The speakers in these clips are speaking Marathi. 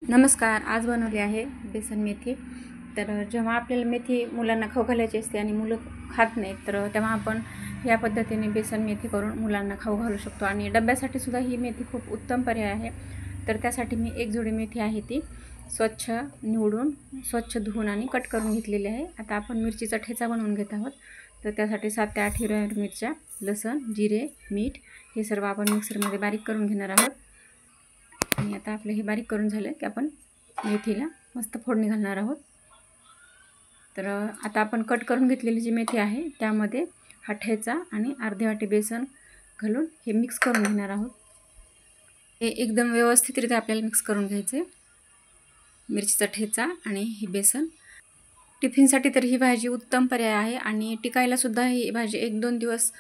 नमस्कार. आज बनवली आहे बेसन मेथी. तर जेव्हा आपल्याला मेथी मुलांना खाऊ घालायची असते आणि मुलं खात नाहीत, तर तेव्हा आपण या पद्धतीने बेसन मेथी करून मुलांना खाऊ घालू शकतो. आणि डब्यासाठी सुद्धा ही मेथी खूप उत्तम पर्याय आहे. तर त्यासाठी मी एक जोडी मेथी आहे ती स्वच्छ निवडून, स्वच्छ धुवून आणि कट करून घेतलेली आहे. आता आपण मिरचीचा ठेचा बनवून घेत आहोत. तर त्यासाठी 7 ते 8 हिरव्या मिरच्या, लसूण, जिरे, मीठ हे सर्व आपण मिक्सरमध्ये बारीक करून घेणार आहोत. आणि आता आपलं हे बारीक करून झालं की आपण मेथीला मस्त फोडणी घालणार आहोत. तर आता आपण कट करून घेतलेली जी मेथी आहे त्यामध्ये हा ठेचा आणि अर्धी वाटी बेसन घालून हे मिक्स करून घेणार आहोत. हे एकदम व्यवस्थितरित्या आपल्याला मिक्स करून घ्यायचे. मिरचीचा ठेचा आणि हे बेसन टिफिनसाठी तर ही भाजी उत्तम पर्याय आहे आणि टिकायला सुद्धा ही भाजी 1-2 दिवस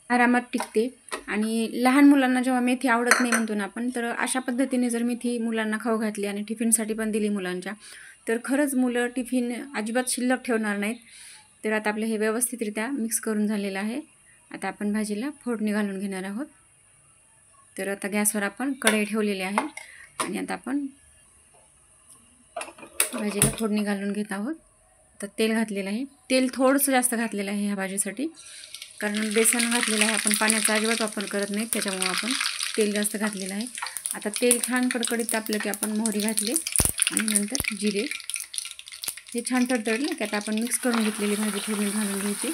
आरामात टिकते. आणि लहान मुलांना जेव्हा मेथी आवडत नाही म्हणतो ना आपण, तर अशा पद्धतीने जर मेथी मुलांना खाऊ घातली आणि टिफिनसाठी पण दिली मुलांच्या, तर खरंच मुलं टिफिन अजिबात शिल्लक ठेवणार नाहीत. तर आता आपलं हे व्यवस्थितरित्या मिक्स करून झालेलं आहे. आता आपण भाजीला फोडणी घालून घेणार आहोत. तर आता गॅसवर आपण कढई ठेवलेली आहे आणि आता आपण भाजीला फोडणी घालून घेत आहोत. तर तेल घातलेलं आहे. तेल थोडंसं जास्त घातलेलं आहे ह्या भाजीसाठी, कारण बेसन घातलेलं आहे. आपण पाण्याचा अजिबात वापर करत नाही, त्याच्यामुळे आपण तेल जास्त घातलेलं आहे. आता तेल छान कडकडीत तापलं की आपण मोहरी घातली आणि नंतर जिरे. हे छान तडतडलं की आता आपण मिक्स करून घेतलेली भाजी फोडणी घालून घ्यायची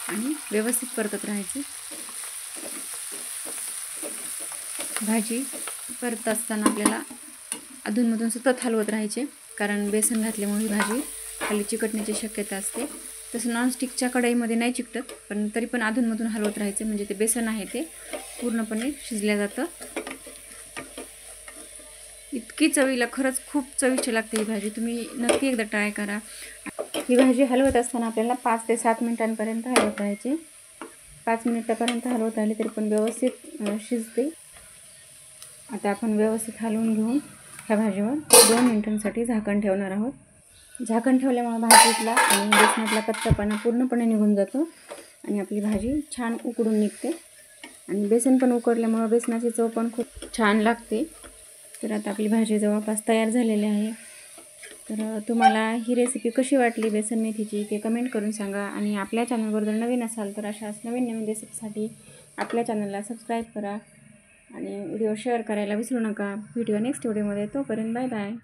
आणि व्यवस्थित परतत राहायची. भाजी परतत असताना आपल्याला अधूनमधून सतत हलवत राहायचे, कारण बेसन घातल्यामुळे ही भाजी खाली चिकटण्याची शक्यता असते. तसं नॉनस्टिकच्या कढईमध्ये नाही चिकटत, पण तरी पण अधूनमधून हलवत राहायचे, म्हणजे ते बेसन आहे ते पूर्णपणे शिजल्या जातं. इतकी चवीला खरंच खूप चविष्ट लागते ही भाजी. तुम्ही नक्की एकदा ट्राय करा. ही भाजी हलवत असताना आपल्याला 5 ते 7 मिनिटांपर्यंत हलवत राहायचे. 5 मिनिटापर्यंत हलवत राहिले तरी पण व्यवस्थित शिजते. आता आपण व्यवस्थित हलवून घेऊन ह्या भाजीवर 2 मिनिटांसाठी झाकण ठेवणार आहोत. झाकण ठेवल्यामुळे भाजीतला आणि बेसनातला कच्चापणा पूर्णपणे निघून जातो आणि आपली भाजी छान उकडून निघते. आणि बेसन पण उकडल्यामुळे बेसनाची चव पण खूप छान लागते. तर आता आपली भाजी जवळपास तयार झालेली आहे. तर तुम्हाला ही रेसिपी कशी वाटली बेसन मेथीची ते कमेंट करून सांगा. आणि आपल्या चॅनलवर जर नवीन असाल तर अशाच नवीन रेसिपीसाठी आपल्या चॅनलला सबस्क्राईब करा आणि व्हिडिओ शेअर करायला विसरू नका. व्हिडिओ नेक्स्ट व्हिडिओमध्ये. तोपर्यंत बाय बाय.